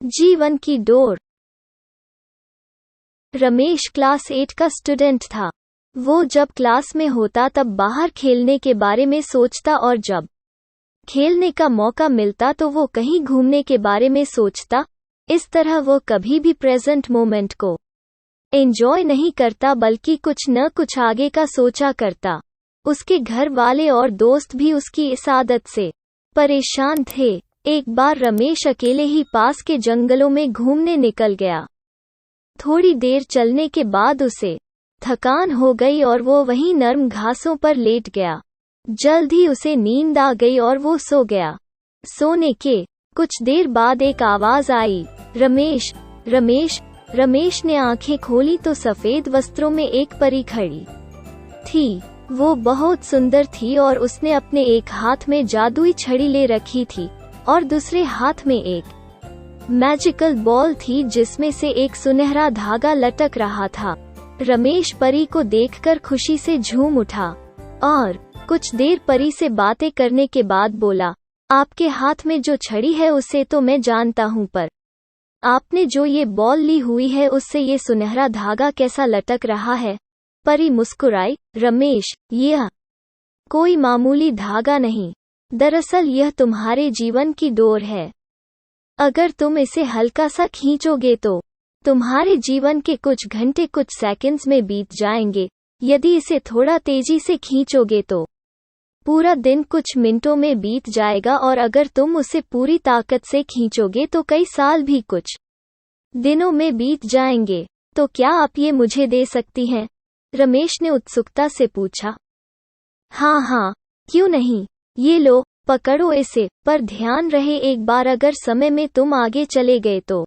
जीवन की door. Ramesh class 8 का स्टूडेंट था। वो जब क्लास में होता तब बाहर खेलने के बारे में सोचता और जब खेलने का मौका मिलता तो वो कहीं घूमने के बारे में सोचता। इस तरह वो कभी भी प्रेजेंट मोमेंट को एंजॉय नहीं करता बल्कि कुछ न कुछ आगे का सोचा करता। उसके घर वाले और दोस्त भी उसकी इस आदत से परेशान थे। एक बार रमेश अकेले ही पास के जंगलों में घूमने निकल गया। थोड़ी देर चलने के बाद उसे थकान हो गई और वो वहीं नर्म घासों पर लेट गया। जल्द ही उसे नींद आ गई और वो सो गया। सोने के कुछ देर बाद एक आवाज आई, रमेश रमेश। रमेश ने आंखें खोली तो सफेद वस्त्रों में एक परी खड़ी थी। वो बहुत सुंदर थी और उसने अपने एक हाथ में जादुई छड़ी ले रखी थी और दूसरे हाथ में एक मैजिकल बॉल थी जिसमें से एक सुनहरा धागा लटक रहा था। रमेश परी को देखकर खुशी से झूम उठा और कुछ देर परी से बातें करने के बाद बोला, आपके हाथ में जो छड़ी है उसे तो मैं जानता हूँ, पर आपने जो ये बॉल ली हुई है उससे ये सुनहरा धागा कैसा लटक रहा है? परी मुस्कुराई, रमेश, यह कोई मामूली धागा नहीं, दरअसल यह तुम्हारे जीवन की डोर है। अगर तुम इसे हल्का सा खींचोगे तो तुम्हारे जीवन के कुछ घंटे कुछ सेकंड्स में बीत जाएंगे। यदि इसे थोड़ा तेजी से खींचोगे तो पूरा दिन कुछ मिनटों में बीत जाएगा और अगर तुम उसे पूरी ताकत से खींचोगे तो कई साल भी कुछ दिनों में बीत जाएंगे। तो क्या आप ये मुझे दे सकती हैं? रमेश ने उत्सुकता से पूछा। हाँ, क्यों नहीं, ये लो, पकड़ो इसे, पर ध्यान रहे एक बार अगर समय में तुम आगे चले गए तो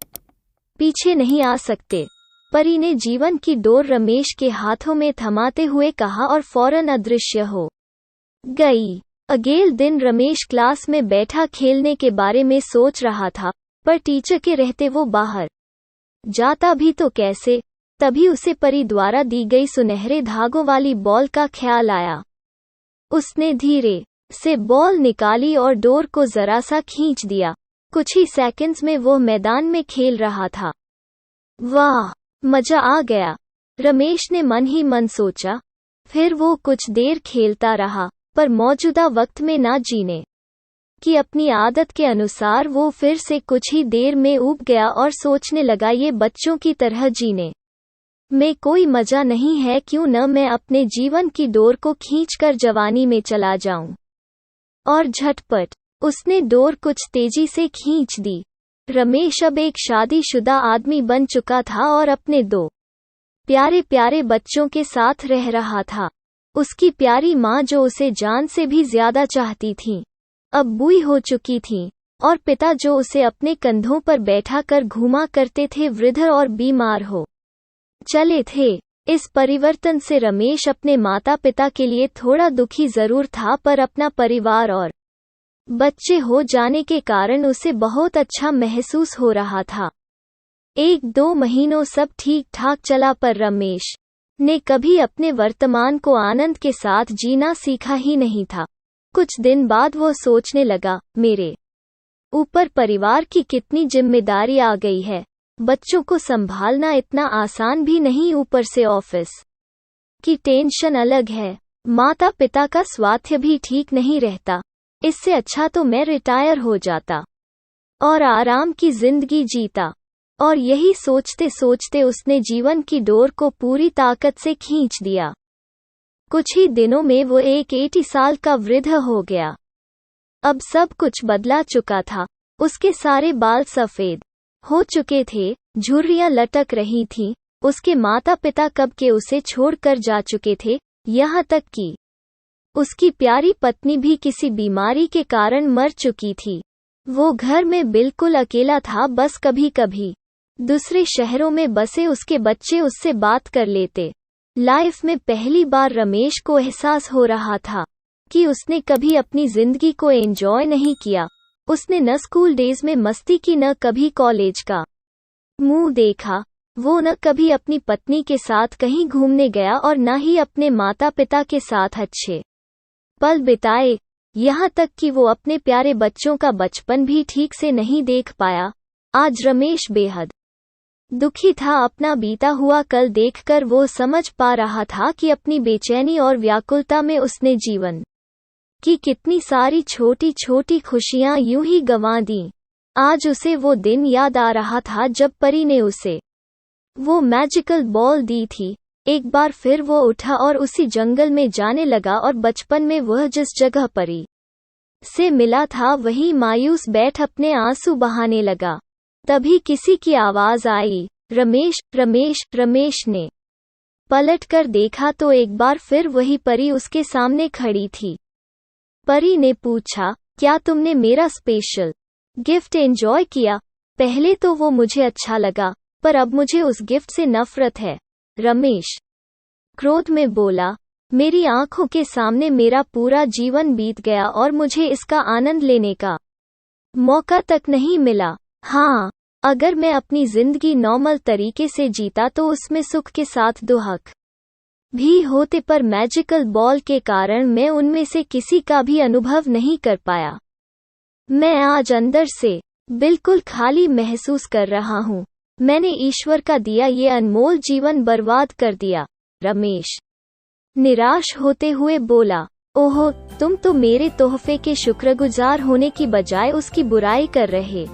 पीछे नहीं आ सकते। परी ने जीवन की डोर रमेश के हाथों में थमाते हुए कहा और फौरन अदृश्य हो गई। अगले दिन रमेश क्लास में बैठा खेलने के बारे में सोच रहा था, पर टीचर के रहते वो बाहर जाता भी तो कैसे। तभी उसे परी द्वारा दी गई सुनहरे धागों वाली बॉल का ख्याल आया। उसने धीरे से बॉल निकाली और डोर को जरा सा खींच दिया। कुछ ही सेकंड्स में वो मैदान में खेल रहा था। वाह, मजा आ गया, रमेश ने मन ही मन सोचा। फिर वो कुछ देर खेलता रहा, पर मौजूदा वक्त में ना जीने की अपनी आदत के अनुसार वो फिर से कुछ ही देर में ऊब गया और सोचने लगा, ये बच्चों की तरह जीने में कोई मजा नहीं है, क्यों न मैं अपने जीवन की डोर को खींचकर जवानी में चला जाऊं। और झटपट उसने डोर कुछ तेजी से खींच दी। रमेश अब एक शादीशुदा आदमी बन चुका था और अपने 2 प्यारे प्यारे बच्चों के साथ रह रहा था। उसकी प्यारी माँ जो उसे जान से भी ज्यादा चाहती थी, अब बूढ़ी हो चुकी थी, और पिता जो उसे अपने कंधों पर बैठा कर घुमा करते थे, वृद्ध और बीमार हो चले थे। इस परिवर्तन से रमेश अपने माता पिता के लिए थोड़ा दुखी जरूर था, पर अपना परिवार और बच्चे हो जाने के कारण उसे बहुत अच्छा महसूस हो रहा था। 1-2 महीनों सब ठीक ठाक चला, पर रमेश ने कभी अपने वर्तमान को आनंद के साथ जीना सीखा ही नहीं था। कुछ दिन बाद वो सोचने लगा, मेरे ऊपर परिवार की कितनी जिम्मेदारी आ गई है। बच्चों को संभालना इतना आसान भी नहीं, ऊपर से ऑफिस की टेंशन अलग है, माता पिता का स्वास्थ्य भी ठीक नहीं रहता। इससे अच्छा तो मैं रिटायर हो जाता और आराम की जिंदगी जीता। और यही सोचते सोचते उसने जीवन की डोर को पूरी ताकत से खींच दिया। कुछ ही दिनों में वो एक 80 साल का वृद्ध हो गया। अब सब कुछ बदला चुका था। उसके सारे बाल सफेद हो चुके थे, झुर्रियां लटक रही थीं। उसके माता पिता कब के उसे छोड़कर जा चुके थे, यहाँ तक कि उसकी प्यारी पत्नी भी किसी बीमारी के कारण मर चुकी थी। वो घर में बिल्कुल अकेला था, बस कभी कभी दूसरे शहरों में बसे उसके बच्चे उससे बात कर लेते। लाइफ में पहली बार रमेश को एहसास हो रहा था कि उसने कभी अपनी जिंदगी को एंजॉय नहीं किया। उसने न स्कूल डेज में मस्ती की, न कभी कॉलेज का मुंह देखा। वो न कभी अपनी पत्नी के साथ कहीं घूमने गया और न ही अपने माता पिता के साथ अच्छे पल बिताए। यहाँ तक कि वो अपने प्यारे बच्चों का बचपन भी ठीक से नहीं देख पाया। आज रमेश बेहद दुखी था। अपना बीता हुआ कल देखकर वो समझ पा रहा था कि अपनी बेचैनी और व्याकुलता में उसने जीवन की कितनी सारी छोटी छोटी खुशियां यूं ही गंवा दी। आज उसे वो दिन याद आ रहा था जब परी ने उसे वो मैजिकल बॉल दी थी। एक बार फिर वो उठा और उसी जंगल में जाने लगा और बचपन में वह जिस जगह परी से मिला था वहीं मायूस बैठ अपने आंसू बहाने लगा। तभी किसी की आवाज आई, रमेश रमेश। रमेश ने पलटकर देखा तो एक बार फिर वही परी उसके सामने खड़ी थी। परी ने पूछा, क्या तुमने मेरा स्पेशल गिफ्ट एंजॉय किया? पहले तो वो मुझे अच्छा लगा, पर अब मुझे उस गिफ्ट से नफरत है। रमेश क्रोध में बोला, मेरी आंखों के सामने मेरा पूरा जीवन बीत गया और मुझे इसका आनंद लेने का मौका तक नहीं मिला। हाँ, अगर मैं अपनी जिंदगी नॉर्मल तरीके से जीता तो उसमें सुख के साथ दुख भी होते, पर मैजिकल बॉल के कारण मैं उनमें से किसी का भी अनुभव नहीं कर पाया। मैं आज अंदर से बिल्कुल खाली महसूस कर रहा हूँ। मैंने ईश्वर का दिया ये अनमोल जीवन बर्बाद कर दिया। रमेश निराश होते हुए बोला, ओहो, तुम तो मेरे तोहफे के शुक्रगुजार होने की बजाय उसकी बुराई कर रहे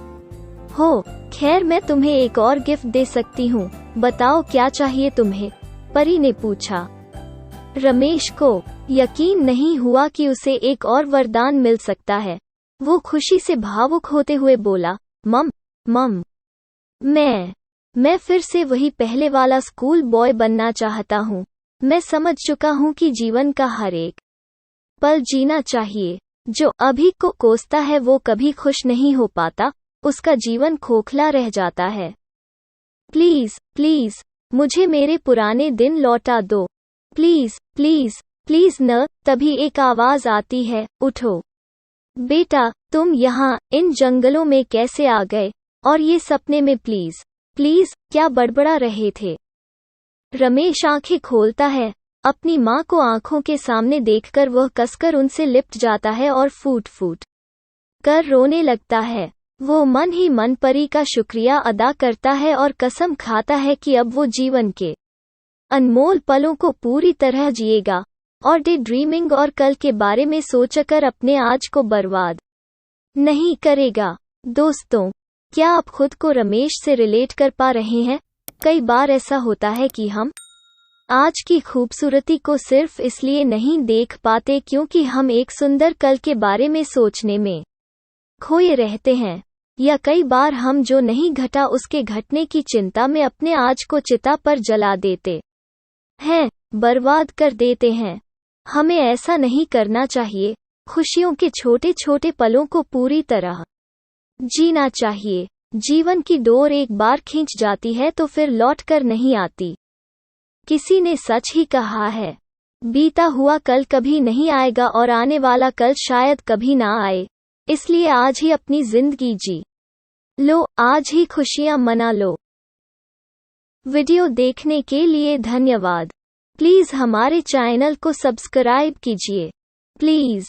हो। खैर, मैं तुम्हें एक और गिफ्ट दे सकती हूँ। बताओ क्या चाहिए तुम्हें? परी ने पूछा। रमेश को यकीन नहीं हुआ कि उसे एक और वरदान मिल सकता है। वो खुशी से भावुक होते हुए बोला, मम, मैं फिर से वही पहले वाला स्कूल बॉय बनना चाहता हूँ। मैं समझ चुका हूँ कि जीवन का हर एक पल जीना चाहिए। जो अभी को कोसता है वो कभी खुश नहीं हो पाता, उसका जीवन खोखला रह जाता है। प्लीज प्लीज मुझे मेरे पुराने दिन लौटा दो। प्लीज प्लीज प्लीज न। तभी एक आवाज आती है, उठो बेटा, तुम यहाँ इन जंगलों में कैसे आ गए? और ये सपने में? प्लीज प्लीज क्या बड़बड़ा रहे थे? रमेश आंखें खोलता है। अपनी माँ को आंखों के सामने देखकर वह कसकर उनसे लिपट जाता है और फूट फूट कर रोने लगता है। वो मन ही मन परी का शुक्रिया अदा करता है और कसम खाता है कि अब वो जीवन के अनमोल पलों को पूरी तरह जिएगा और डे ड्रीमिंग और कल के बारे में सोचकर अपने आज को बर्बाद नहीं करेगा। दोस्तों, क्या आप खुद को रमेश से रिलेट कर पा रहे हैं? कई बार ऐसा होता है कि हम आज की खूबसूरती को सिर्फ इसलिए नहीं देख पाते क्योंकि हम एक सुंदर कल के बारे में सोचने में खोए रहते हैं, या कई बार हम जो नहीं घटा उसके घटने की चिंता में अपने आज को चिता पर जला देते हैं, बर्बाद कर देते हैं। हमें ऐसा नहीं करना चाहिए। खुशियों के छोटे छोटे पलों को पूरी तरह जीना चाहिए। जीवन की डोर एक बार खींच जाती है तो फिर लौट कर नहीं आती। किसी ने सच ही कहा है, बीता हुआ कल कभी नहीं आएगा और आने वाला कल शायद कभी ना आए। इसलिए आज ही अपनी जिंदगी जी लो, आज ही खुशियां मना लो। वीडियो देखने के लिए धन्यवाद। प्लीज हमारे चैनल को सब्सक्राइब कीजिए। प्लीज।